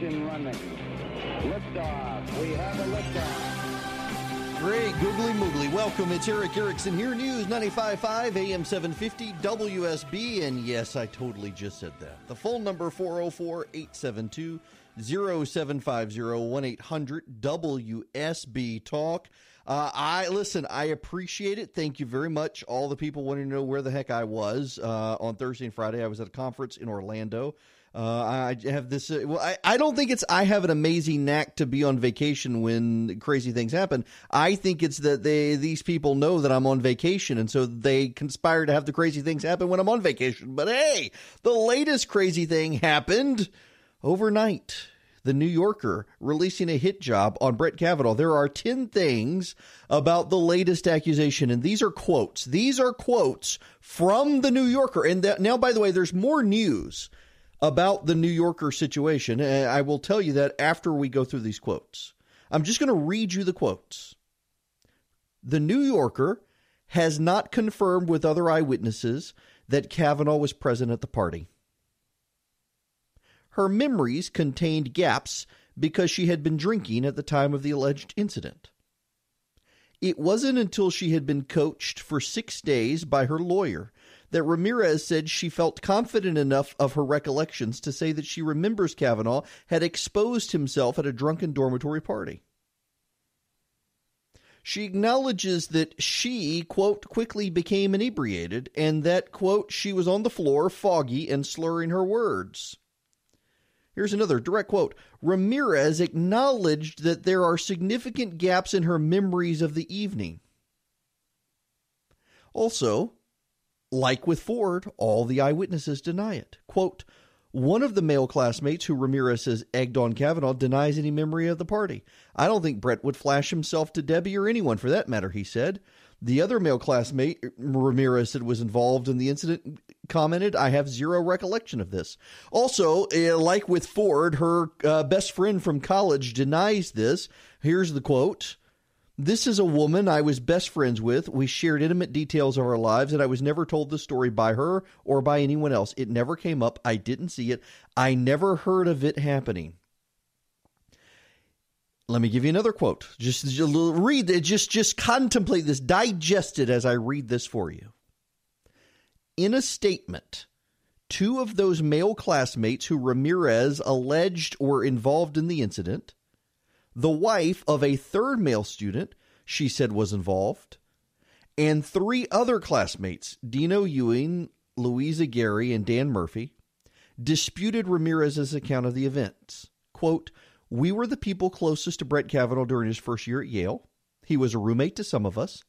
ignition running. Liftoff. We have a liftoff. Great, googly moogly. Welcome. It's Eric Erickson here. News 95.5 AM 750 WSB. And yes, I totally just said that. The phone number 404-872-0750 1-800-WSB Talk. I appreciate it. Thank you very much. All the people wanting to know where the heck I was on Thursday and Friday. I was at a conference in Orlando. I have this. I don't think it's I have an amazing knack to be on vacation when crazy things happen. I think it's that these people know that I'm on vacation, and so they conspire to have the crazy things happen when I'm on vacation. But hey, the latest crazy thing happened overnight. The New Yorker releasing a hit job on Brett Kavanaugh. There are 10 things about the latest accusation, and these are quotes. These are quotes from the New Yorker. And now, by the way, there's more news about the New Yorker situation. And I will tell you that after we go through these quotes. I'm just going to read you the quotes. The New Yorker has not confirmed with other eyewitnesses that Kavanaugh was present at the party. Her memories contained gaps because she had been drinking at the time of the alleged incident. It wasn't until she had been coached for 6 days by her lawyer that Ramirez said she felt confident enough of her recollections to say that she remembers Kavanaugh had exposed himself at a drunken dormitory party. She acknowledges that she, quote, quickly became inebriated and that, quote, she was on the floor, foggy and slurring her words. Here's another direct quote. Ramirez acknowledged that there are significant gaps in her memories of the evening. Also, like with Ford, all the eyewitnesses deny it. Quote, one of the male classmates who Ramirez says egged on Kavanaugh denies any memory of the party. I don't think Brett would flash himself to Debbie or anyone for that matter, he said. The other male classmate Ramirez said was involved in the incident commented, I have zero recollection of this. Also, like with Ford, her best friend from college denies this. Here's the quote. This is a woman I was best friends with. We shared intimate details of our lives, and I was never told the story by her or by anyone else. It never came up. I didn't see it. I never heard of it happening. Let me give you another quote. Just read it. Just contemplate this. Digest it as I read this for you. In a statement, two of those male classmates who Ramirez alleged were involved in the incident, the wife of a third male student she said was involved, and three other classmates, Dino Ewing, Louisa Gary, and Dan Murphy, disputed Ramirez's account of the events. Quote, we were the people closest to Brett Kavanaugh during his first year at Yale. He was a roommate to some of us,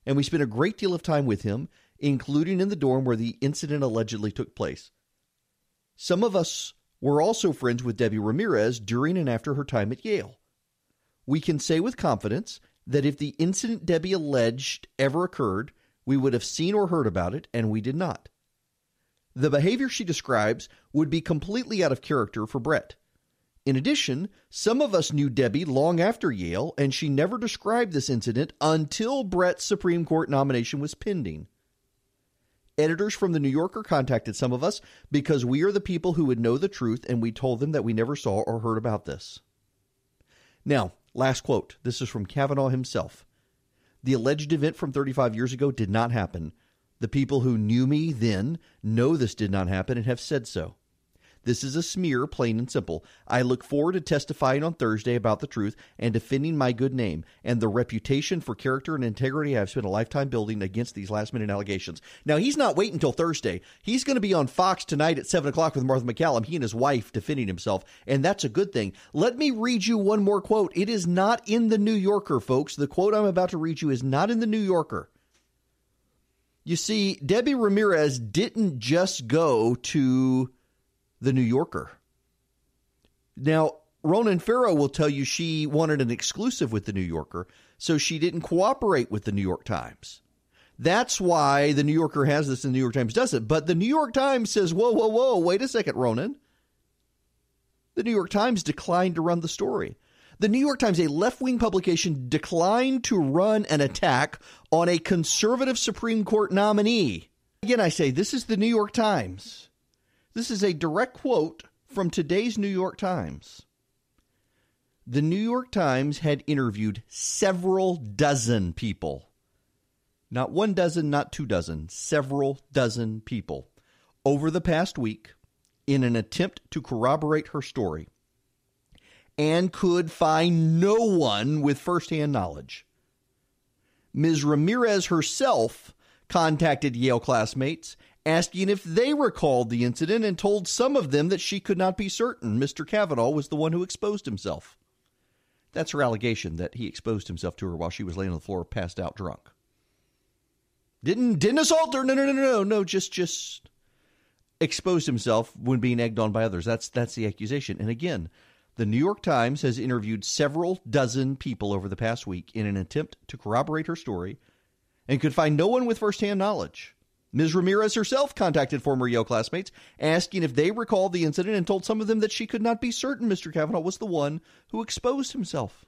and we spent a great deal of time with him, including in the dorm where the incident allegedly took place. Some of us were also friends with Debbie Ramirez during and after her time at Yale. We can say with confidence that if the incident Debbie alleged ever occurred, we would have seen or heard about it, and we did not. The behavior she describes would be completely out of character for Brett. In addition, some of us knew Debbie long after Yale, and she never described this incident until Brett's Supreme Court nomination was pending. Editors from the New Yorker contacted some of us because we are the people who would know the truth, and we told them that we never saw or heard about this. Now, last quote. This is from Kavanaugh himself. The alleged event from 35 years ago did not happen. The people who knew me then know this did not happen and have said so. This is a smear, plain and simple. I look forward to testifying on Thursday about the truth and defending my good name and the reputation for character and integrity I've spent a lifetime building against these last-minute allegations. Now, he's not waiting until Thursday. He's going to be on Fox tonight at 7 o'clock with Martha McCallum, he and his wife defending himself, and that's a good thing. Let me read you one more quote. It is not in the New Yorker, folks. The quote I'm about to read you is not in the New Yorker. You see, Debbie Ramirez didn't just go to the New Yorker. Now, Ronan Farrow will tell you she wanted an exclusive with the New Yorker, so she didn't cooperate with the New York Times. That's why the New Yorker has this and the New York Times doesn't. But the New York Times says, whoa, wait a second, Ronan. The New York Times declined to run the story. The New York Times, a left-wing publication, declined to run an attack on a conservative Supreme Court nominee. Again, I say, this is the New York Times. This is a direct quote from today's New York Times. The New York Times had interviewed several dozen people. Not 1 dozen, not 2 dozen, several dozen people over the past week in an attempt to corroborate her story, and could find no one with firsthand knowledge. Ms. Ramirez herself contacted Yale classmates, asking if they recalled the incident, and told some of them that she could not be certain Mr. Kavanaugh was the one who exposed himself. That's her allegation, that he exposed himself to her while she was laying on the floor, passed out drunk. Didn't assault her. No. Just exposed himself when being egged on by others. That's the accusation. And again, the New York Times has interviewed several dozen people over the past week in an attempt to corroborate her story, and could find no one with firsthand knowledge. Ms. Ramirez herself contacted former Yale classmates, asking if they recalled the incident, and told some of them that she could not be certain Mr. Kavanaugh was the one who exposed himself.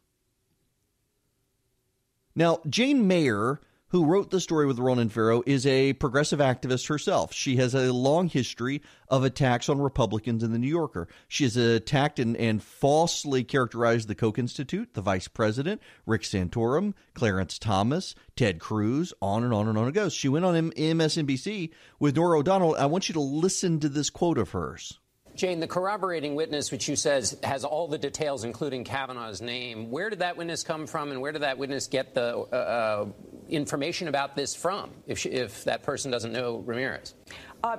Now, Jane Mayer, who wrote the story with Ronan Farrow, is a progressive activist herself. She has a long history of attacks on Republicans in the New Yorker. She has attacked and falsely characterized the Koch Institute, the vice president, Rick Santorum, Clarence Thomas, Ted Cruz, on and on and on it goes. She went on MSNBC with Norah O'Donnell. I want you to listen to this quote of hers. Jane, the corroborating witness, which you says has all the details, including Kavanaugh's name, where did that witness come from, and where did that witness get the information about this from, if that person doesn't know Ramirez?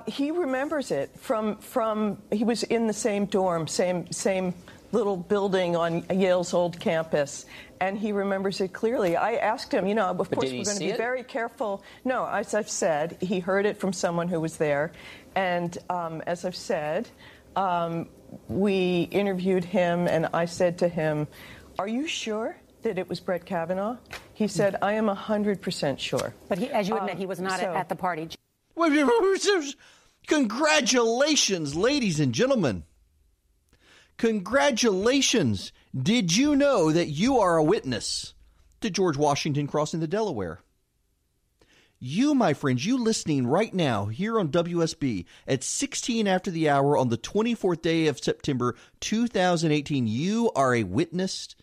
He remembers it from he was in the same dorm, same little building on Yale's old campus, and he remembers it clearly. I asked him, of course, we're going to be very careful. No, as I've said, he heard it from someone who was there, and as I've said, we interviewed him, and I said to him, "Are you sure that it was Brett Kavanaugh?" He said, "I am 100% sure." But as you admit, he was not at the party. Congratulations, ladies and gentlemen. Congratulations. Did you know that you are a witness to George Washington crossing the Delaware? You, my friends, you listening right now here on WSB at 16 after the hour on the 24th day of September 2018, you are a witness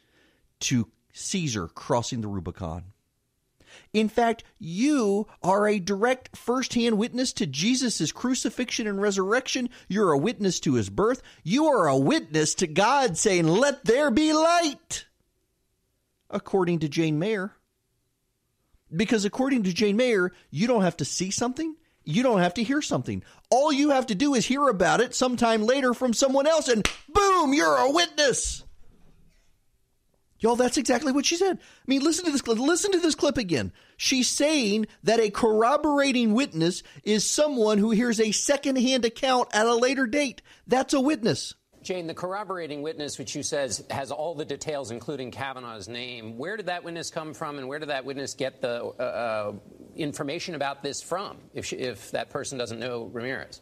to Caesar crossing the Rubicon. In fact, you are a direct first-hand witness to Jesus' crucifixion and resurrection. You're a witness to his birth. You are a witness to God saying, "Let there be light," according to Jane Mayer. Because according to Jane Mayer, you don't have to see something. You don't have to hear something. All you have to do is hear about it sometime later from someone else, and boom, you're a witness. Y'all, that's exactly what she said. I mean, listen to this clip. Listen to this clip again. She's saying that a corroborating witness is someone who hears a secondhand account at a later date. That's a witness. Jane, the corroborating witness, which you says has all the details, including Kavanaugh's name, where did that witness come from, and where did that witness get the information about this from, if that person doesn't know Ramirez?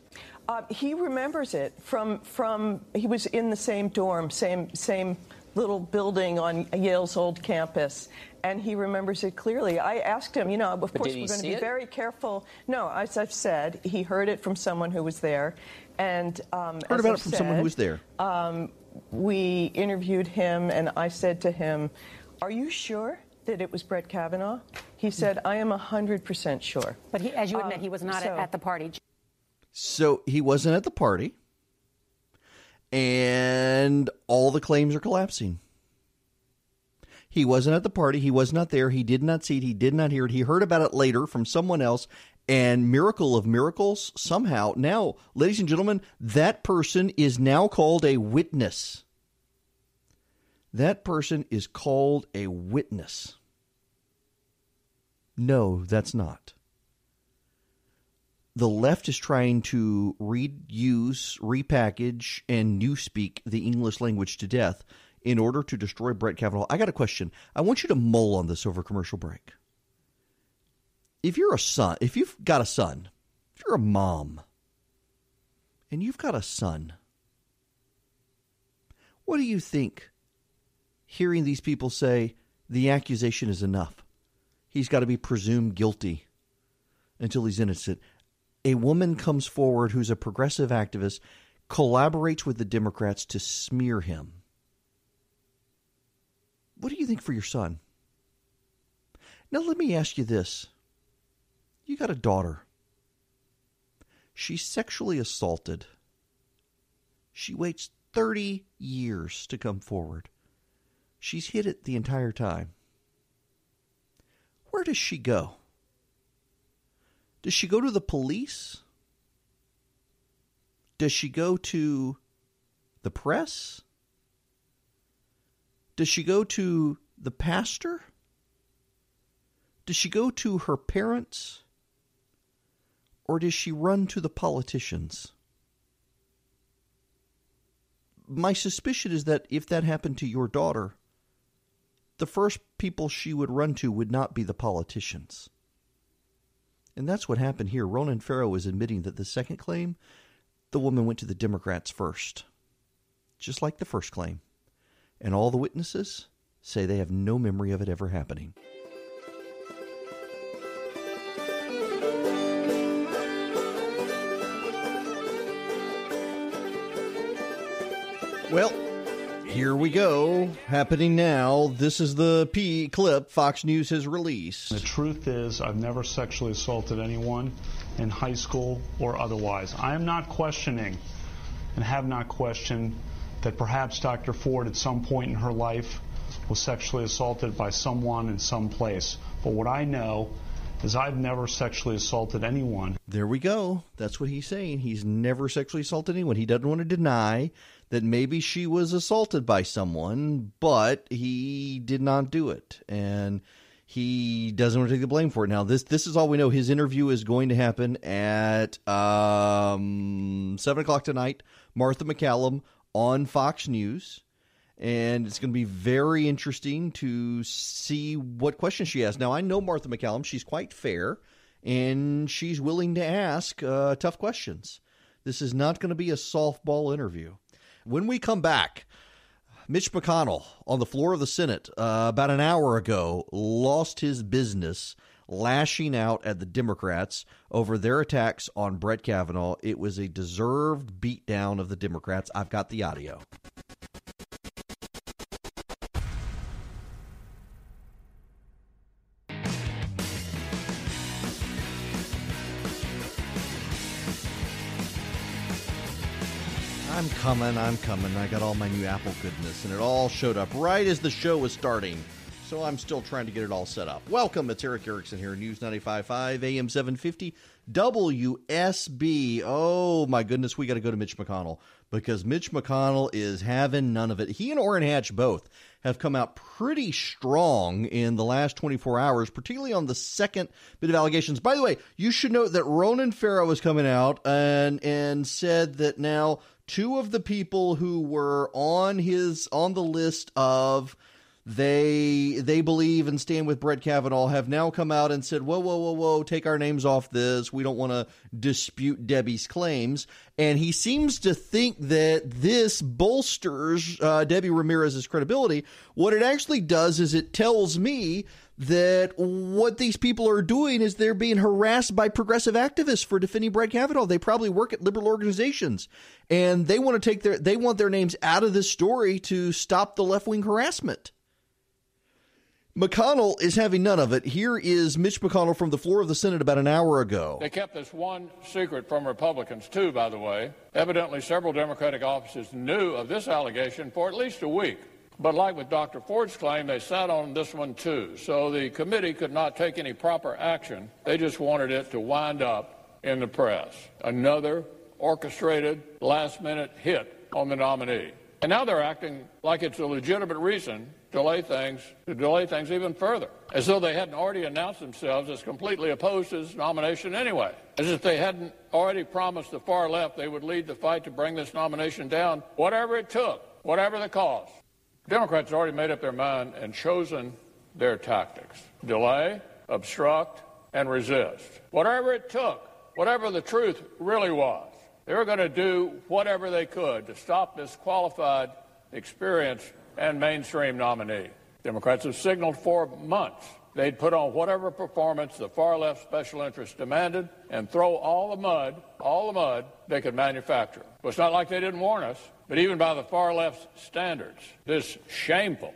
He remembers it from he was in the same dorm, same little building on Yale's old campus, and he remembers it clearly. I asked him, of course, we're going to be very careful. No, as I've said, he heard it from someone who was there. And heard about it from someone who was there. We interviewed him, and I said to him, "Are you sure that it was Brett Kavanaugh?" He said, "I am 100% sure." But as you admit, he was not at the party. So he wasn't at the party, and all the claims are collapsing. He wasn't at the party. He was not there. He did not see it. He did not hear it. He heard about it later from someone else. And miracle of miracles, somehow, now, ladies and gentlemen, that person is now called a witness. That person is called a witness. No, that's not. The left is trying to reuse, repackage, and newspeak the English language to death in order to destroy Brett Kavanaugh. I got a question. I want you to mull on this over commercial break. If you're a son, if you've got a son, if you're a mom, and you've got a son, what do you think hearing these people say the accusation is enough? He's got to be presumed guilty until he's innocent. A woman comes forward who's a progressive activist, collaborates with the Democrats to smear him. What do you think for your son? Now, let me ask you this. You got a daughter. She's sexually assaulted. She waits 30 years to come forward. She's hid it the entire time. Where does she go? Does she go to the police? Does she go to the press? Does she go to the pastor? Does she go to her parents? Or does she run to the politicians? My suspicion is that if that happened to your daughter, the first people she would run to would not be the politicians. And that's what happened here. Ronan Farrow is admitting that the second claim, the woman went to the Democrats first, just like the first claim. And all the witnesses say they have no memory of it ever happening. Well, here we go. Happening now. This is the clip Fox News has released. The truth is, I've never sexually assaulted anyone in high school or otherwise. I am not questioning and have not questioned that perhaps Dr. Ford at some point in her life was sexually assaulted by someone in some place. But what I know is I've never sexually assaulted anyone. There we go. That's what he's saying. He's never sexually assaulted anyone. He doesn't want to deny that maybe she was assaulted by someone, but he did not do it. And he doesn't want to take the blame for it. Now, this is all we know. His interview is going to happen at 7 o'clock tonight. Martha McCallum on Fox News. And it's going to be very interesting to see what questions she asks. Now, I know Martha McCallum. She's quite fair, and she's willing to ask tough questions. This is not going to be a softball interview. When we come back, Mitch McConnell on the floor of the Senate about an hour ago lost his business lashing out at the Democrats over their attacks on Brett Kavanaugh. It was a deserved beatdown of the Democrats. I've got the audio. I'm coming. I got all my new Apple goodness, and it all showed up right as the show was starting. So I'm still trying to get it all set up. Welcome. It's Eric Erickson here, News 95.5, AM 750, WSB. Oh, my goodness, we got to go to Mitch McConnell because Mitch McConnell is having none of it. He and Orrin Hatch both have come out pretty strong in the last 24 hours, particularly on the second bit of allegations. By the way, you should note that Ronan Farrow is coming out and said that now two of the people who were on the list of they believe and stand with Brett Kavanaugh have now come out and said, whoa, take our names off this. We don't want to dispute Debbie's claims. And he seems to think that this bolsters Debbie Ramirez's credibility. What it actually does is it tells me that what these people are doing is they're being harassed by progressive activists for defending Brett Kavanaugh. They probably work at liberal organizations, and they want their names out of this story to stop the left-wing harassment. McConnell is having none of it. Here is Mitch McConnell from the floor of the Senate about an hour ago. They kept this one secret from Republicans, too, by the way. Evidently, several Democratic offices knew of this allegation for at least a week. But like with Dr. Ford's claim, they sat on this one, too. So the committee could not take any proper action. They just wanted it to wind up in the press. Another orchestrated, last-minute hit on the nominee. And now they're acting like it's a legitimate reason to delay things even further, as though they hadn't already announced themselves as completely opposed to this nomination anyway, as if they hadn't already promised the far left they would lead the fight to bring this nomination down, whatever it took, whatever the cost. Democrats have already made up their mind and chosen their tactics: delay, obstruct, and resist. Whatever it took, whatever the truth really was, they were going to do whatever they could to stop this qualified, experienced, and mainstream nominee. Democrats have signaled for months They'd put on whatever performance the far-left special interests demanded and throw all the mud they could manufacture. Well, it's not like they didn't warn us, but even by the far-left's standards, this shameful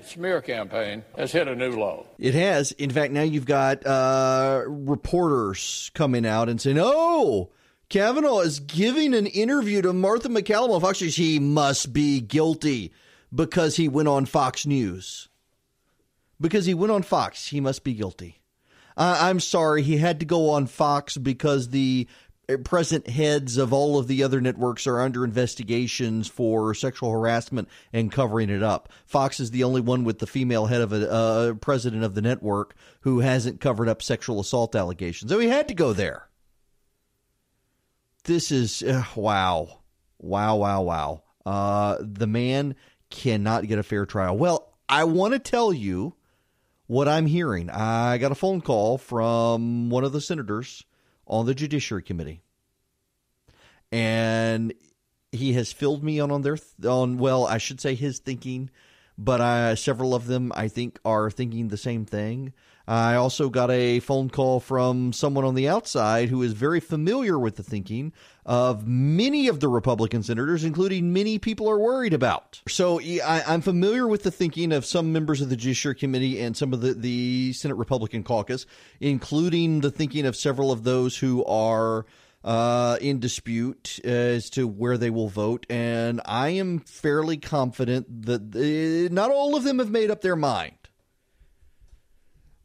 smear campaign has hit a new low. It has. In fact, now you've got reporters coming out and saying, oh, Kavanaugh is giving an interview to Martha McCallum on Fox News. He must be guilty because he went on Fox News. Because he went on Fox, he must be guilty. I'm sorry, he had to go on Fox because the present heads of all of the other networks are under investigations for sexual harassment and covering it up. Fox is the only one with the female head of a president of the network who hasn't covered up sexual assault allegations. So he had to go there. This is wow. The man cannot get a fair trial. Well, I want to tell you what I'm hearing. I got a phone call from one of the senators on the Judiciary Committee, and he has filled me on I should say his thinking, but several of them I think are thinking the same thing. I also got a phone call from someone on the outside who is very familiar with the thinking of many of the Republican senators, including many people are worried about. So I'm familiar with the thinking of some members of the Judiciary Committee and some of the Senate Republican caucus, including the thinking of several of those who are in dispute as to where they will vote. And I am fairly confident that not all of them have made up their mind.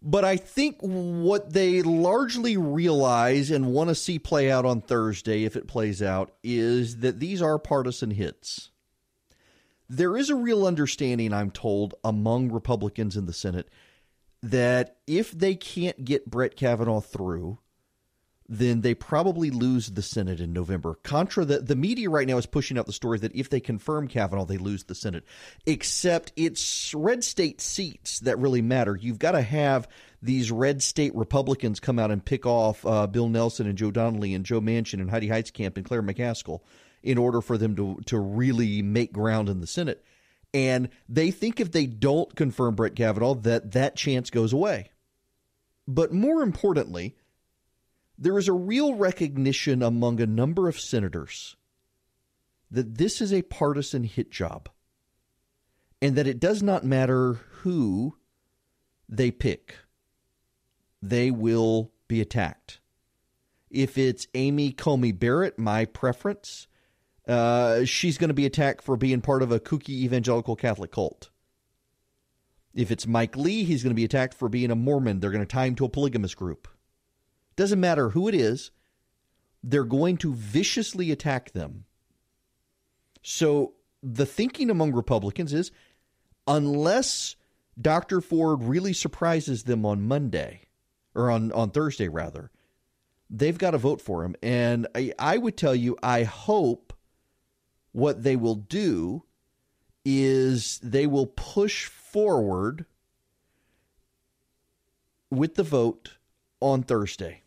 But I think what they largely realize and want to see play out on Thursday, if it plays out, is that these are partisan hits. There is a real understanding, I'm told, among Republicans in the Senate that if they can't get Brett Kavanaugh through, then they probably lose the Senate in November. The media right now is pushing out the story that if they confirm Kavanaugh, they lose the Senate. Except it's red state seats that really matter. You've got to have these red state Republicans come out and pick off Bill Nelson and Joe Donnelly and Joe Manchin and Heidi Heitkamp and Claire McCaskill in order for them to really make ground in the Senate. And they think if they don't confirm Brett Kavanaugh, that chance goes away. But more importantly, there is a real recognition among a number of senators that this is a partisan hit job and that it does not matter who they pick. They will be attacked. If it's Amy Coney Barrett, my preference, she's going to be attacked for being part of a kooky evangelical Catholic cult. If it's Mike Lee, he's going to be attacked for being a Mormon. They're going to tie him to a polygamous group. Doesn't matter who it is, they're going to viciously attack them. So the thinking among Republicans is, unless Dr. Ford really surprises them on Monday, or on Thursday rather, they've got to vote for him. And I would tell you, I hope what they will do is they will push forward with the vote on Thursday.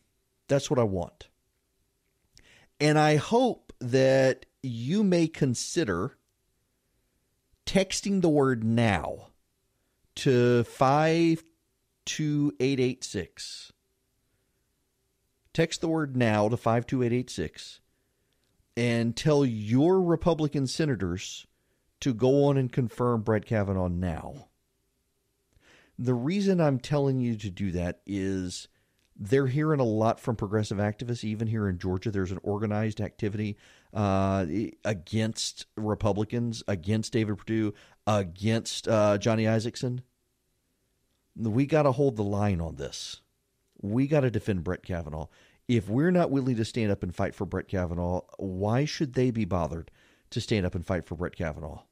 That's what I want. And I hope that you may consider texting the word now to 52886. Text the word now to 52886 and tell your Republican senators to go on and confirm Brett Kavanaugh now. The reason I'm telling you to do that is they're hearing a lot from progressive activists. Even here in Georgia, there's an organized activity against Republicans, against David Perdue, against Johnny Isakson. We got to hold the line on this. We got to defend Brett Kavanaugh. If we're not willing to stand up and fight for Brett Kavanaugh, why should they be bothered to stand up and fight for Brett Kavanaugh?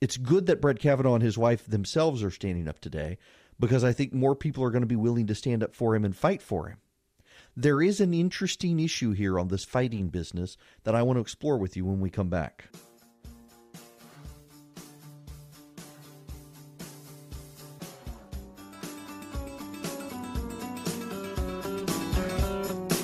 It's good that Brett Kavanaugh and his wife themselves are standing up today, because I think more people are going to be willing to stand up for him and fight for him. There is an interesting issue here on this fighting business that I want to explore with you when we come back.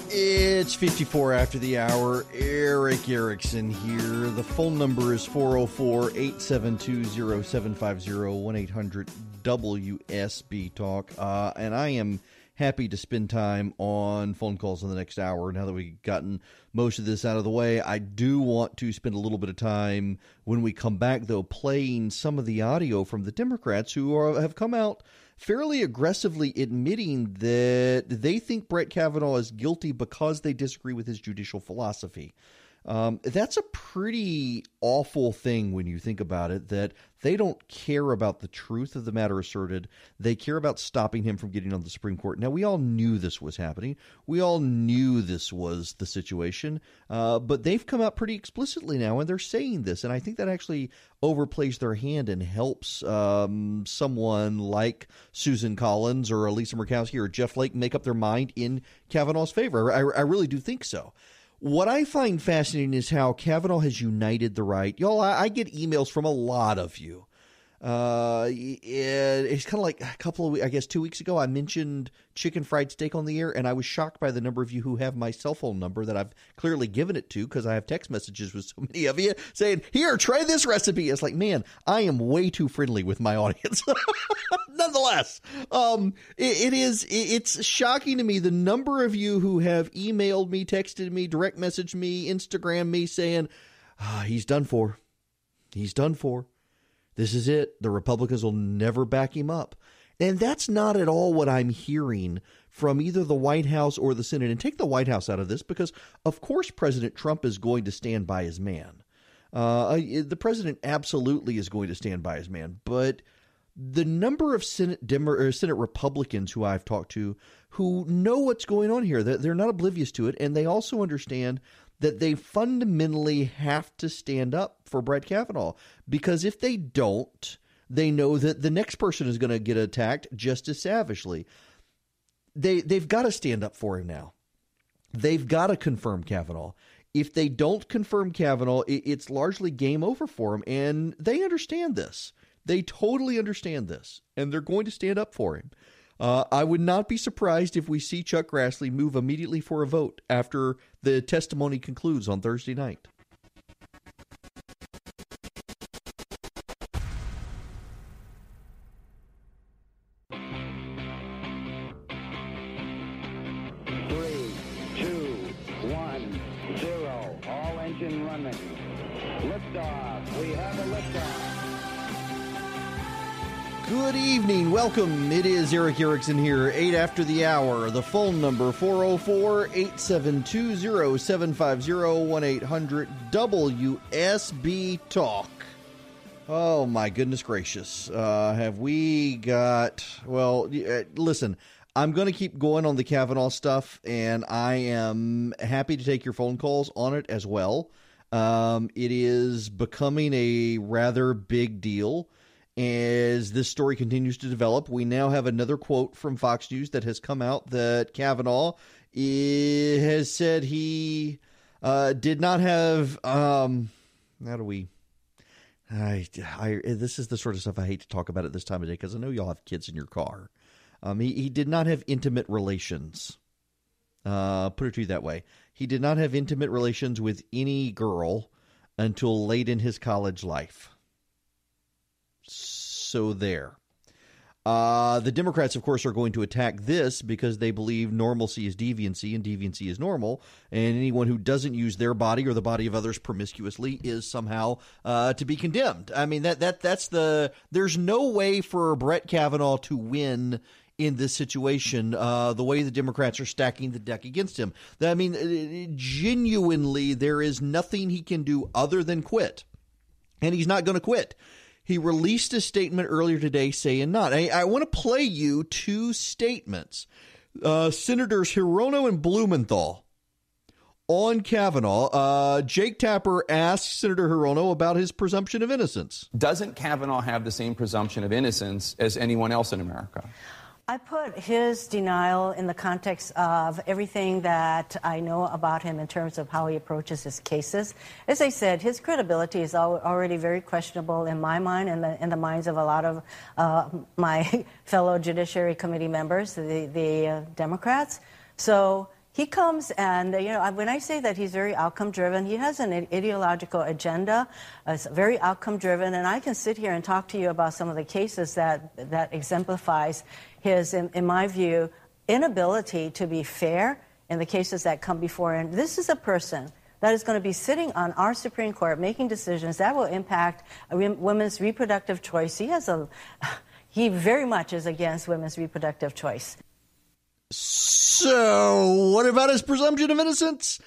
It's 54 after the hour. Eric Erickson here. The phone number is 404-872-0750, WSB Talk, and I am happy to spend time on phone calls in the next hour. Now that we've gotten most of this out of the way, I do want to spend a little bit of time when we come back, though, playing some of the audio from the Democrats who have come out fairly aggressively admitting that they think Brett Kavanaugh is guilty because they disagree with his judicial philosophy. That's a pretty awful thing when you think about it, that they don't care about the truth of the matter asserted. They care about stopping him from getting on the Supreme Court. Now, we all knew this was happening. We all knew this was the situation, but they've come out pretty explicitly now, and they're saying this, and I think that actually overplays their hand and helps someone like Susan Collins or Elisa Murkowski or Jeff Flake make up their mind in Kavanaugh's favor. I really do think so. What I find fascinating is how Kavanaugh has united the right. Y'all, I get emails from a lot of you. It's kind of like a couple of, I guess 2 weeks ago, I mentioned chicken fried steak on the air, and I was shocked by the number of you who have my cell phone number that I've clearly given it to because I have text messages with so many of you saying, here, try this recipe. It's like, man, I am way too friendly with my audience. Nonetheless, it's shocking to me the number of you who have emailed me, texted me, direct messaged me, Instagram me saying, he's done for. He's done for. This is it. The Republicans will never back him up. And that's not at all what I'm hearing from either the White House or the Senate. And take the White House out of this because, of course, President Trump is going to stand by his man. The president absolutely is going to stand by his man. But the number of Senate Republicans who I've talked to who know what's going on here, they're not oblivious to it. And they also understand that they fundamentally have to stand up for Brett Kavanaugh, because if they don't, they know that the next person is going to get attacked just as savagely. They've got to stand up for him now. They've got to confirm Kavanaugh. If they don't confirm Kavanaugh, it's largely game over for him, and they understand this. They totally understand this, and they're going to stand up for him. I would not be surprised if we see Chuck Grassley move immediately for a vote after the testimony concludes on Thursday night. Three, two, 1, 0. All engine running. Liftoff. We have a liftoff. Good evening. Welcome. It is Eric Erickson here, 8 after the hour. The phone number, 404-872-0750-1-800-WSB Talk. Oh, my goodness gracious. Have we got... Well, listen, I'm going to keep going on the Kavanaugh stuff, and I am happy to take your phone calls on it as well. It is becoming a rather big deal. As this story continues to develop, we now have another quote from Fox News that has come out that Kavanaugh has said he did not have. How do we? This is the sort of stuff I hate to talk about at this time of day because I know y'all have kids in your car. He did not have intimate relations. Put it to you that way. He did not have intimate relations with any girl until late in his college life. So there. The Democrats, of course, are going to attack this because they believe normalcy is deviancy and deviancy is normal. And anyone who doesn't use their body or the body of others promiscuously is somehow to be condemned. I mean, that's there's no way for Brett Kavanaugh to win in this situation, the way the Democrats are stacking the deck against him. I mean, genuinely, there is nothing he can do other than quit. And he's not going to quit. He released a statement earlier today saying not. I want to play you two statements. Senators Hirono and Blumenthal on Kavanaugh. Jake Tapper asked Senator Hirono about his presumption of innocence. Doesn't Kavanaugh have the same presumption of innocence as anyone else in America? I put his denial in the context of everything that I know about him in terms of how he approaches his cases. As I said, his credibility is already very questionable in my mind and in the minds of a lot of my fellow Judiciary Committee members, the Democrats. So He comes and, when I say that he's very outcome-driven, he has an ideological agenda, very outcome-driven, and I can sit here and talk to you about some of the cases that exemplifies his, in my view, inability to be fair in the cases that come before him. This is a person that is going to be sitting on our Supreme Court making decisions that will impact women's reproductive choice. He very much is against women's reproductive choice. So, what about his presumption of innocence?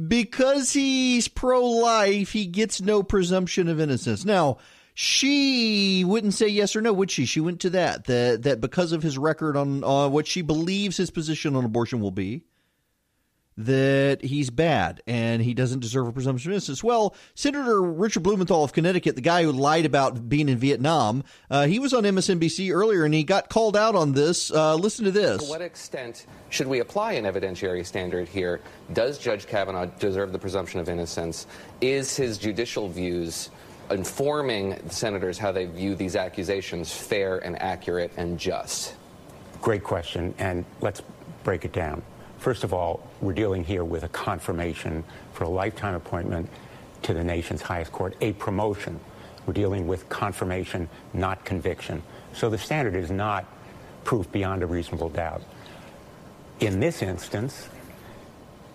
Because he's pro-life, he gets no presumption of innocence. Now, she wouldn't say yes or no, would she? She went to that because of his record on what she believes his position on abortion will be, that he's bad and he doesn't deserve a presumption of innocence. Well, Senator Richard Blumenthal of Connecticut, the guy who lied about being in Vietnam, he was on MSNBC earlier and he got called out on this. Listen to this. To what extent should we apply an evidentiary standard here? Does Judge Kavanaugh deserve the presumption of innocence? Is his judicial views informing senators how they view these accusations fair and accurate and just? Great question, and let's break it down. First of all, we're dealing here with a confirmation for a lifetime appointment to the nation's highest court, a promotion. We're dealing with confirmation, not conviction. So the standard is not proof beyond a reasonable doubt. In this instance,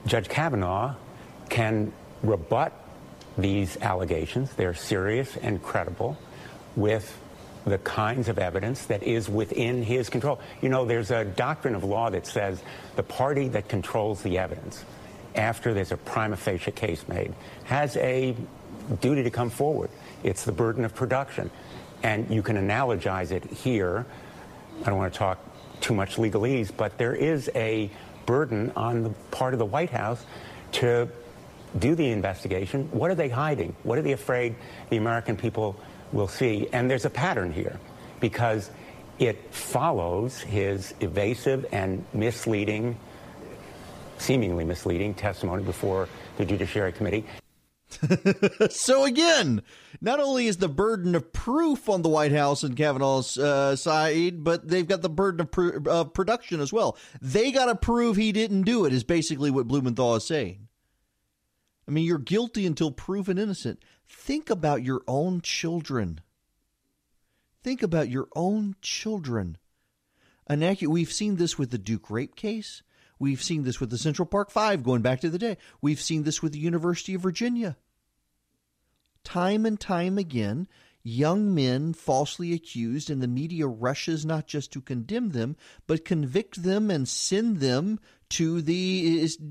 Judge Kavanaugh can rebut these allegations, they're serious and credible, with the kinds of evidence that is within his control. You know, there's a doctrine of law that says the party that controls the evidence after there's a prima facie case made has a duty to come forward. It's the burden of production. And you can analogize it here. I don't want to talk too much legalese, but there is a burden on the part of the White House to do the investigation. What are they hiding? What are they afraid the American people will see? And there's a pattern here because it follows his evasive and misleading, seemingly misleading testimony before the Judiciary Committee. So again, not only is the burden of proof on the White House and Kavanaugh's side, but they've got the burden of production as well. They got to prove he didn't do it, is basically what Blumenthal is saying. I mean, you're guilty until proven innocent. Think about your own children. Think about your own children. We've seen this with the Duke rape case. We've seen this with the Central Park Five going back to the day. We've seen this with the University of Virginia. Time and time again, young men falsely accused, and the media rushes not just to condemn them, but convict them and send them to to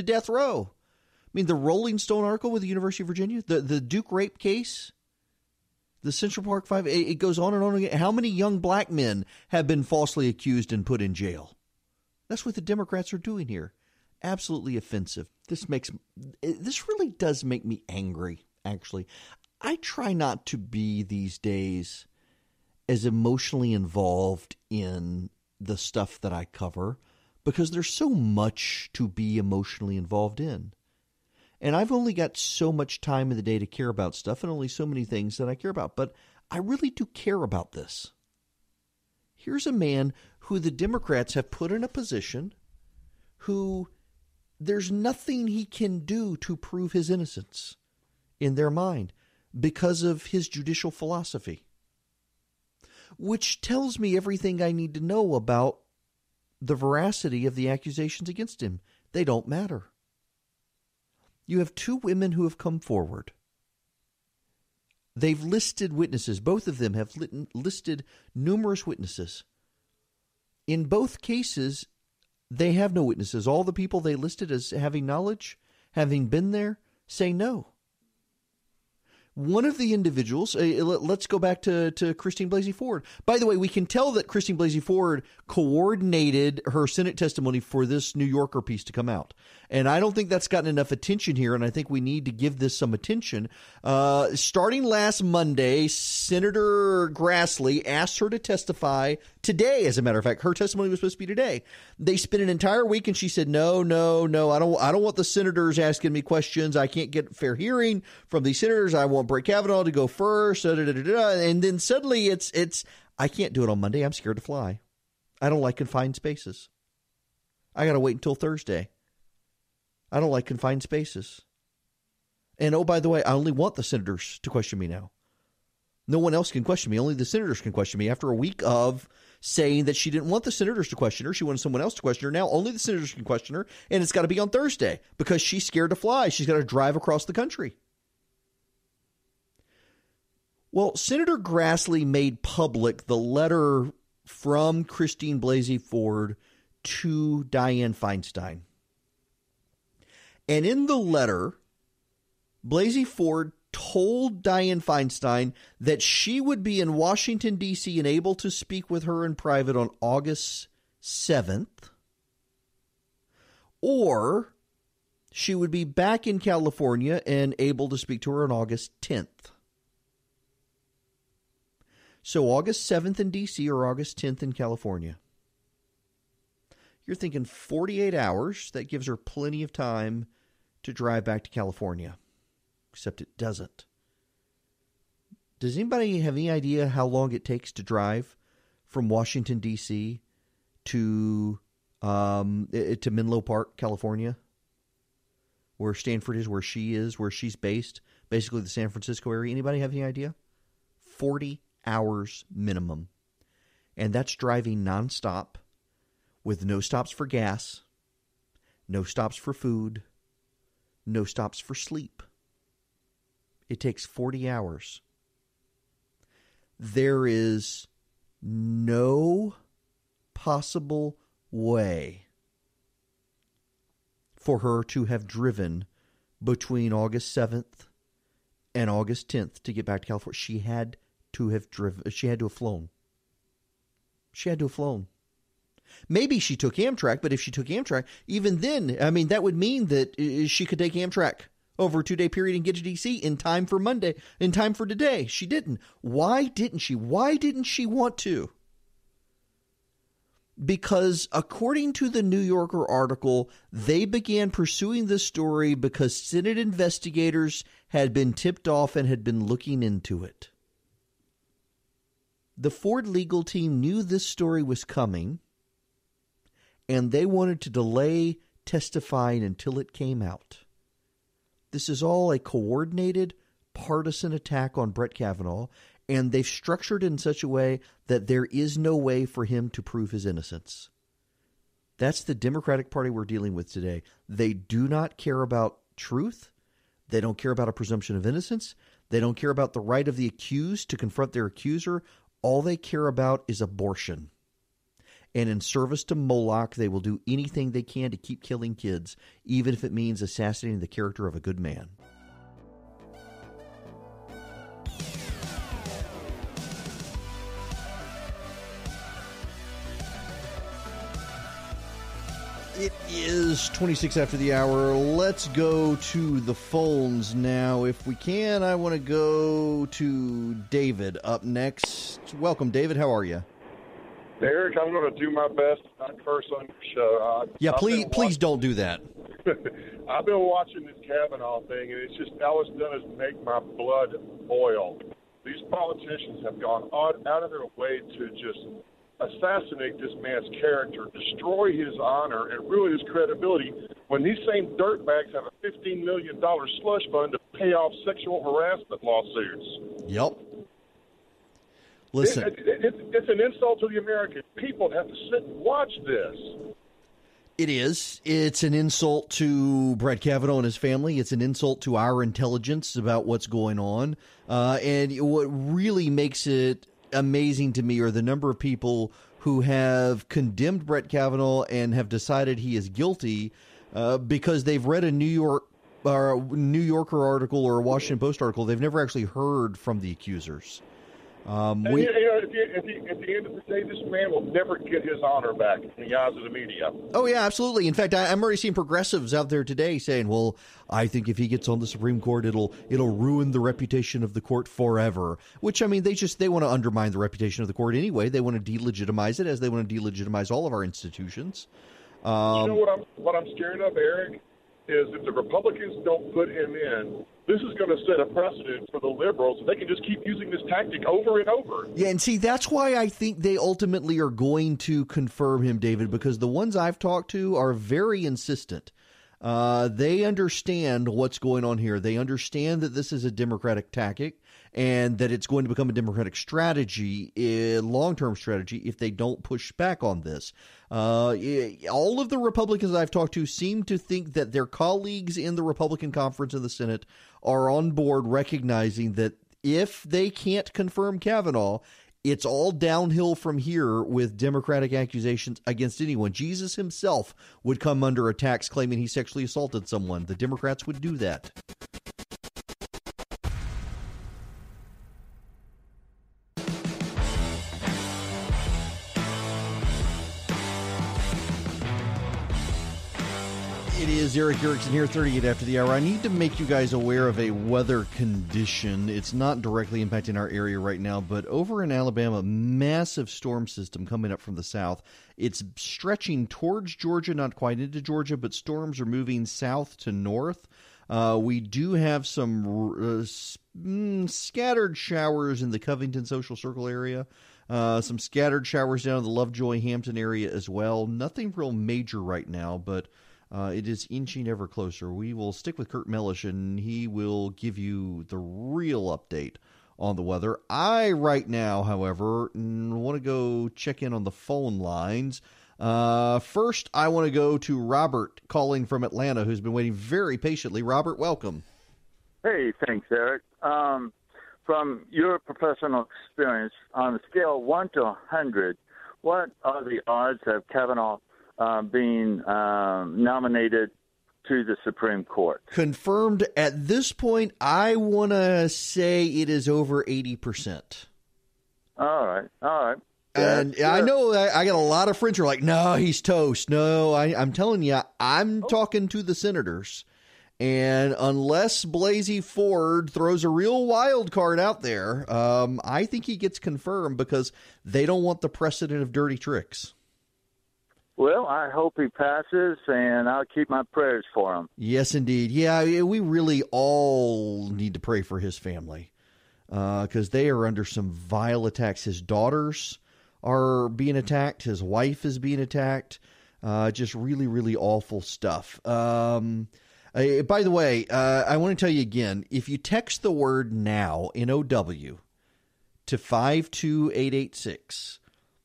death row. I mean, the Rolling Stone article with the University of Virginia, the Duke rape case, the Central Park Five, it goes on and on again. How many young black men have been falsely accused and put in jail? That's what the Democrats are doing here. Absolutely offensive. This really does make me angry, actually. I try not to be these days as emotionally involved in the stuff that I cover because there's so much to be emotionally involved in. And I've only got so much time in the day to care about stuff and only so many things that I care about. But I really do care about this. Here's a man who the Democrats have put in a position who there's nothing he can do to prove his innocence in their mind because of his judicial philosophy, which tells me everything I need to know about the veracity of the accusations against him. They don't matter. You have two women who have come forward. They've listed witnesses. Both of them have listed numerous witnesses. In both cases, they have no witnesses. All the people they listed as having knowledge, having been there, say no. One of the individuals, let's go back to Christine Blasey Ford. By the way, we can tell that Christine Blasey Ford coordinated her Senate testimony for this New Yorker piece to come out. And I don't think that's gotten enough attention here, and I think we need to give this some attention. Starting last Monday, Senator Grassley asked her to testify today, as a matter of fact. Her testimony was supposed to be today. They spent an entire week, and she said, no, I don't want the senators asking me questions. I can't get fair hearing from these senators. I want Brett Kavanaugh to go first. And then suddenly it's I can't do it on Monday. I'm scared to fly. I don't like confined spaces. I got to wait until Thursday. I don't like confined spaces. And, oh, by the way, I only want the senators to question me now. No one else can question me. Only the senators can question me. After a week of saying that she didn't want the senators to question her, she wanted someone else to question her. Now only the senators can question her, and it's got to be on Thursday because she's scared to fly. She's got to drive across the country. Well, Senator Grassley made public the letter from Christine Blasey Ford to Dianne Feinstein. And in the letter, Blasey Ford told Dianne Feinstein that she would be in Washington, D.C. and able to speak with her in private on August 7th, or she would be back in California and able to speak to her on August 10th. So August 7th in D.C. or August 10th in California. You're thinking 48 hours. That gives her plenty of time to drive back to California. Except it doesn't. Does anybody have any idea how long it takes to drive from Washington, D.C. to Menlo Park, California? Where Stanford is, where she is, where she's based. Basically the San Francisco area. Anybody have any idea? 40 hours minimum. And that's driving nonstop with no stops for gas, no stops for food, no stops for sleep. It takes 40 hours. There is no possible way for her to have driven between August 7th and August 10th to get back to California. She had to have driven. She had to have flown. She had to have flown. Maybe she took Amtrak, but if she took Amtrak, even then, I mean, that would mean that she could take Amtrak over a 2-day period and get to D.C. in time for Monday, in time for today. She didn't. Why didn't she? Why didn't she want to? Because according to the New Yorker article, they began pursuing this story because Senate investigators had been tipped off and had been looking into it. The Ford legal team knew this story was coming, and they wanted to delay testifying until it came out. This is all a coordinated partisan attack on Brett Kavanaugh, and they've structured it in such a way that there is no way for him to prove his innocence. That's the Democratic Party we're dealing with today. They do not care about truth. They don't care about a presumption of innocence. They don't care about the right of the accused to confront their accuser. All they care about is abortion. And in service to Moloch, they will do anything they can to keep killing kids, even if it means assassinating the character of a good man. It is 26 after the hour. Let's go to the phones now. If we can, I want to go to David up next. Welcome, David. How are you? Eric, I'm going to do my best not curse on your show. Please don't do that. I've been watching this Kavanaugh thing, and it's just all it's done is make my blood boil. These politicians have gone out of their way to just assassinate this man's character, destroy his honor, and ruin his credibility when these same dirtbags have a $15 million slush fund to pay off sexual harassment lawsuits. Yep. Listen. It's an insult to the American people to have to sit and watch this. It is. It's an insult to Brett Kavanaugh and his family. It's an insult to our intelligence about what's going on. And what really makes it amazing to me are the number of people who have condemned Brett Kavanaugh and have decided he is guilty because they've read a New Yorker article or a Washington Post article. They've never actually heard from the accusers. At the end of the day, this man will never get his honor back in the eyes of the media. Oh, yeah, absolutely. In fact, I'm already seeing progressives out there today saying, well, I think if he gets on the Supreme Court, it'll ruin the reputation of the court forever. Which, I mean, they want to undermine the reputation of the court anyway. They want to delegitimize it as they want to delegitimize all of our institutions. You know what I'm scared of, Eric? is if the Republicans don't put him in, this is going to set a precedent for the liberals. They can just keep using this tactic over and over. Yeah, and see, that's why I think they ultimately are going to confirm him, David, because the ones I've talked to are very insistent. They understand what's going on here. They understand that this is a Democratic tactic and that it's going to become a Democratic strategy, a long-term strategy, if they don't push back on this. All of the Republicans I've talked to seem to think that their colleagues in the Republican conference in the Senate are on board, recognizing that if they can't confirm Kavanaugh, it's all downhill from here with Democratic accusations against anyone. Jesus himself would come under attacks claiming he sexually assaulted someone. The Democrats would do that. It is Eric Erickson here, 38 after the hour. I need to make you guys aware of a weather condition. It's not directly impacting our area right now, but over in Alabama, massive storm system coming up from the south. It's stretching towards Georgia, not quite into Georgia, but storms are moving south to north. We do have some scattered showers in the Covington Social Circle area. Some scattered showers down in the Lovejoy, Hampton area as well. Nothing real major right now, but it is inching ever closer. We will stick with Kurt Mellish, and he will give you the real update on the weather. I, right now, however, want to go check in on the phone lines. First, I want to go to Robert calling from Atlanta, who's been waiting very patiently. Robert, welcome. Hey, thanks, Eric. From your professional experience, on a scale of 1 to 100, what are the odds of Kavanaugh being nominated to the Supreme Court? Confirmed at this point, I want to say it is over 80%. All right. And I know I got a lot of friends who are like, no, he's toast. No, I'm telling you, I'm talking to the senators. And unless Blasey Ford throws a real wild card out there, I think he gets confirmed because they don't want the precedent of dirty tricks. Well, I hope he passes, and I'll keep my prayers for him. Yes, indeed. Yeah, we really all need to pray for his family because they are under some vile attacks. His daughters are being attacked. His wife is being attacked. Just really, really awful stuff. By the way, I want to tell you again, if you text the word NOW, N-O-W, to 52886,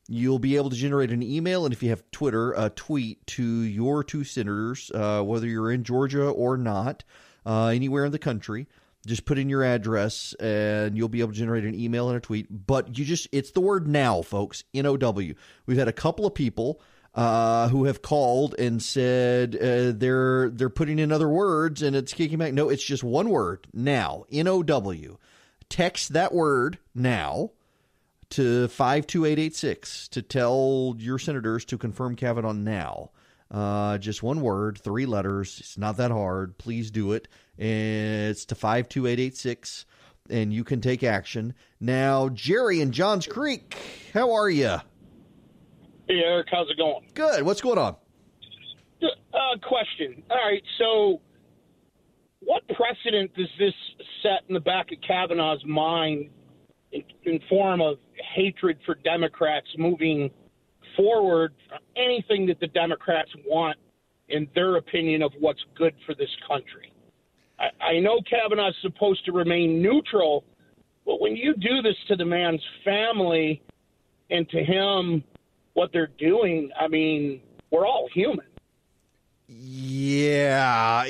you'll be able to generate an email, and if you have Twitter, a tweet to your two senators, whether you're in Georgia or not, anywhere in the country. Just put in your address, and you'll be able to generate an email and a tweet. But it's the word NOW, folks, N-O-W. We've had a couple of people who have called and said they're putting in other words, and it's kicking back. No, it's just one word, NOW, N-O-W. Text that word, NOW, to 52886 to tell your senators to confirm Kavanaugh now. Just one word, 3 letters. It's not that hard. Please do it. It's to 52886, and you can take action. Now, Jerry in Johns Creek, how are you? Hey, Eric, how's it going? Good. What's going on? Question. All right, so what precedent does this set in the back of Kavanaugh's mind in form of hatred for Democrats moving forward for anything that the Democrats want in their opinion of what's good for this country? I know Kavanaugh's supposed to remain neutral, but when you do this to the man's family and to him, what they're doing, I mean, we're all human. Yeah.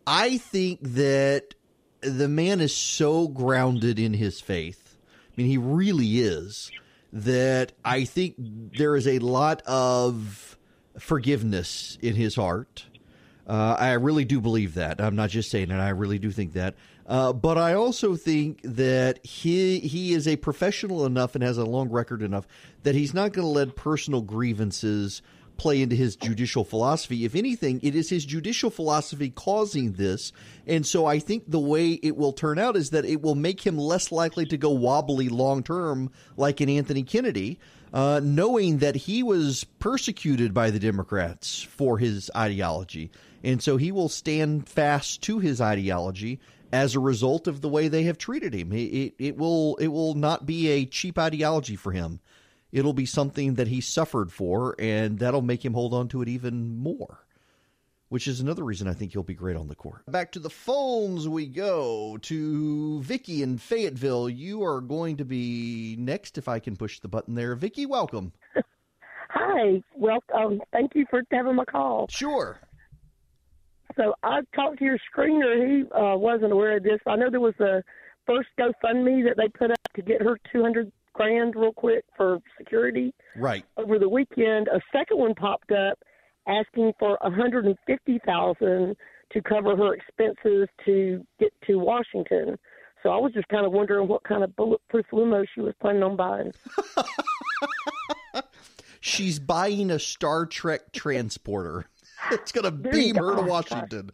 I think that the man is so grounded in his faith. I mean, he really is, that I think there is a lot of forgiveness in his heart. I really do believe that. I'm not just saying it. I really do think that. But I also think that he is a professional enough and has a long record enough that he's not going to let personal grievances play into his judicial philosophy. If anything, it is his judicial philosophy causing this. And so I think the way it will turn out is that it will make him less likely to go wobbly long term like an Anthony Kennedy, knowing that he was persecuted by the Democrats for his ideology. And so he will stand fast to his ideology as a result of the way they have treated him. It will not be a cheap ideology for him. It'll be something that he suffered for, and that'll make him hold on to it even more, which is another reason I think he'll be great on the court. Back to the phones we go to Vicky in Fayetteville. You are going to be next if I can push the button there. Vicky, welcome. Hi. Well, thank you for having my call. Sure. So I talked to your screener. He wasn't aware of this. I know there was a first GoFundMe that they put up to get her $200,000 real quick for security. Right. Over the weekend, a second one popped up asking for $150,000 to cover her expenses to get to Washington. So I was just kind of wondering what kind of bulletproof limo she was planning on buying. She's buying a Star Trek transporter. It's going to beam her to Washington.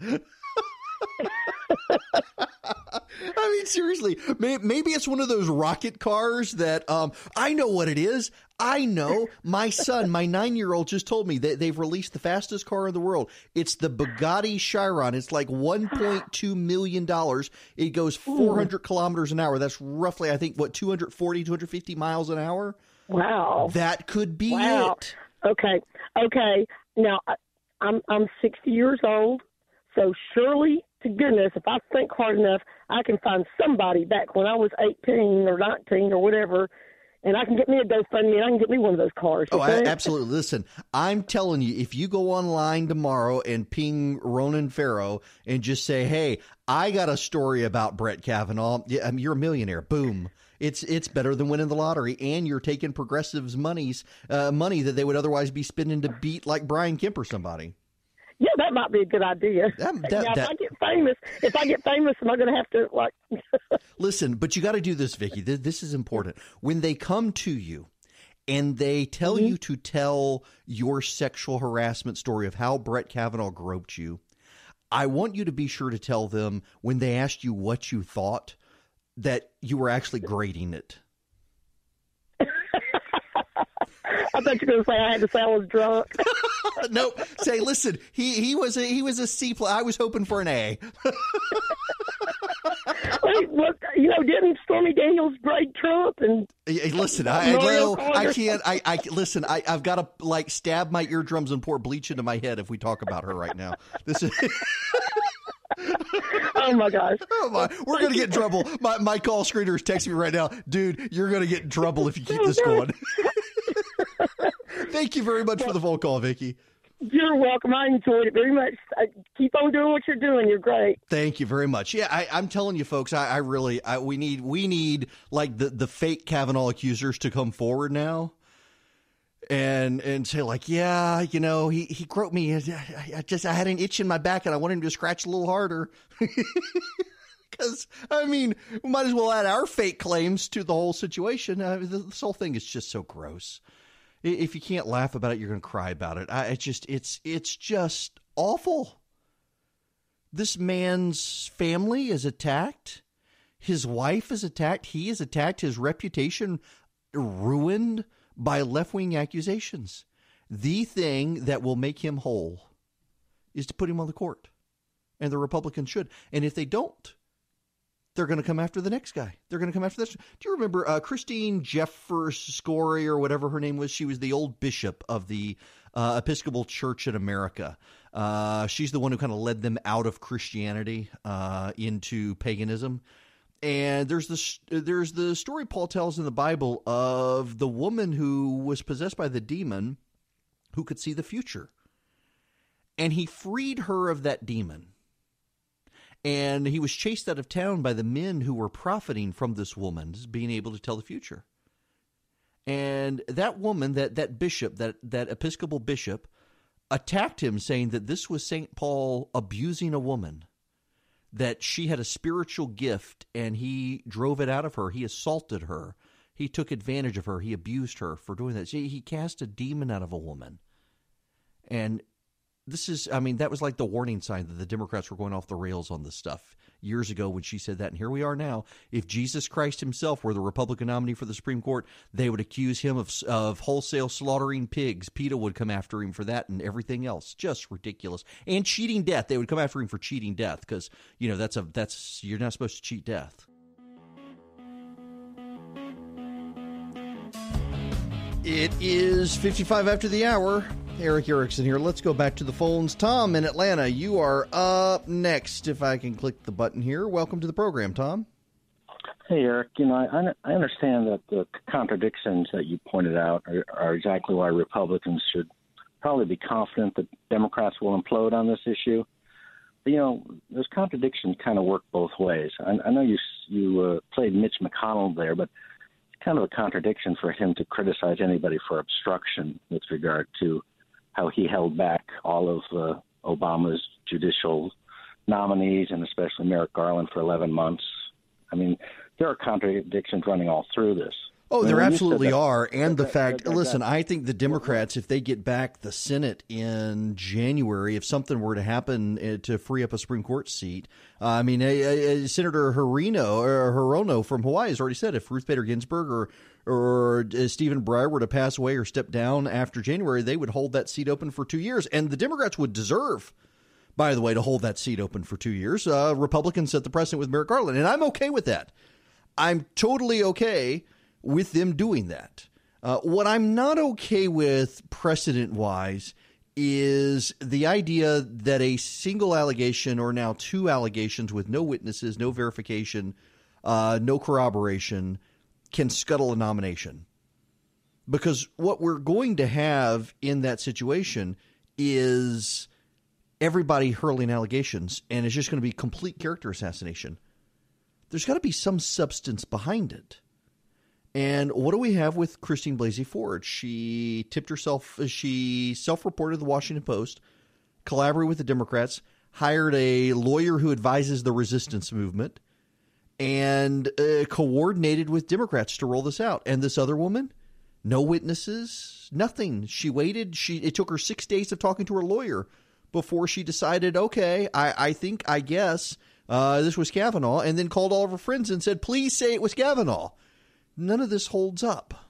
I mean, seriously, maybe it's one of those rocket cars that I know what it is. I know. My son, my 9-year-old, just told me that they've released the fastest car in the world. It's the Bugatti Chiron. It's like $1.2 million. It goes 400 kilometers an hour. That's roughly, I think, 240, 250 miles an hour? Wow. That could be it. Okay. Now, I'm 60 years old, so surely, to goodness, if I think hard enough, I can find somebody back when I was 18 or 19 or whatever, and I can get me a GoFundMe and I can get me one of those cars. Oh, okay? Absolutely. Listen, I'm telling you, if you go online tomorrow and ping Ronan Farrow and just say, hey, I got a story about Brett Kavanaugh, you're a millionaire. Boom. It's better than winning the lottery, and you're taking progressives' money that they would otherwise be spending to beat like Brian Kemp or somebody. Yeah, that might be a good idea. If I get famous, am I going to have to like? Listen, but you got to do this, Vicky. This is important. When they come to you and they tell you to tell your sexual harassment story of how Brett Kavanaugh groped you, I want you to be sure to tell them when they asked you what you thought that you were actually grading it. I thought you were going to say I had to say I was drunk. Nope. Say, listen, he was a C+. I was hoping for an A. Look, didn't Stormy Daniels grade Trump? And listen, I can't. Listen. I've got to like stab my eardrums and pour bleach into my head if we talk about her right now. This is. Oh my gosh! We're gonna get in trouble. My call screener is texting me right now, dude. You're gonna get in trouble if you keep this going. Thank you very much for the phone call, Vicky. You're welcome. I enjoyed it very much. Keep on doing what you're doing. You're great. Thank you very much. Yeah, I'm telling you, folks. We need like the fake Kavanaugh accusers to come forward now. And say like, yeah, he groped me. I had an itch in my back and I wanted him to scratch a little harder. Because, we might as well add our fake claims to the whole situation. This whole thing is just so gross. If you can't laugh about it, you're going to cry about it. It's just awful. This man's family is attacked. His wife is attacked. He is attacked. His reputation ruined by left-wing accusations. The thing that will make him whole is to put him on the court. And the Republicans should. And if they don't, they're going to come after the next guy. They're going to come after this. Do you remember Christine Jefferscory or whatever her name was? She was the old bishop of the Episcopal Church in America. She's the one who kind of led them out of Christianity into paganism. And there's the story Paul tells in the Bible of the woman who was possessed by the demon who could see the future. And he freed her of that demon. And he was chased out of town by the men who were profiting from this woman being able to tell the future. And that woman, that bishop, that Episcopal bishop, attacked him saying that this was St. Paul abusing a woman, that she had a spiritual gift and he drove it out of her. He assaulted her. He took advantage of her. He abused her for doing that. See, he cast a demon out of a woman. And this is, I mean, that was like the warning sign that the Democrats were going off the rails on this stuff years ago when she said that. And here we are now. If Jesus Christ himself were the Republican nominee for the Supreme Court, they would accuse him of wholesale slaughtering pigs. PETA would come after him for that and everything else. Just ridiculous. And cheating death. They would come after him for cheating death because, you know, that's you're not supposed to cheat death. It is 55 after the hour. Eric Erickson here. Let's go back to the phones. Tom in Atlanta, you are up next. If I can click the button here. Welcome to the program, Tom. Hey, Eric. You know, I understand that the contradictions that you pointed out are exactly why Republicans should probably be confident that Democrats will implode on this issue. But, you know, those contradictions kind of work both ways. I know you played Mitch McConnell there, but it's kind of a contradiction for him to criticize anybody for obstruction with regard to how he held back all of Obama's judicial nominees and especially Merrick Garland for 11 months. I mean, there are contradictions running all through this. Oh, there absolutely are. And the fact, listen, I think the Democrats, if they get back the Senate in January, if something were to happen to free up a Supreme Court seat, I mean, Senator Hirono from Hawaii has already said if Ruth Bader Ginsburg or Stephen Breyer were to pass away or step down after January, they would hold that seat open for 2 years. And the Democrats would deserve, by the way, to hold that seat open for 2 years. Republicans set the precedent with Merrick Garland, and I'm okay with that. I'm totally okay with them doing that. What I'm not okay with precedent-wise is the idea that a single allegation or now two allegations with no witnesses, no verification, no corroboration can scuttle a nomination. Because what we're going to have in that situation is everybody hurling allegations, and it's just going to be complete character assassination. There's got to be some substance behind it. And what do we have with Christine Blasey Ford? She she self-reported the Washington Post, collaborated with the Democrats, hired a lawyer who advises the resistance movement, and coordinated with Democrats to roll this out. And this other woman, no witnesses, nothing. She waited. It took her 6 days of talking to her lawyer before she decided, okay, I guess this was Kavanaugh, and then called all of her friends and said, please say it was Kavanaugh. None of this holds up.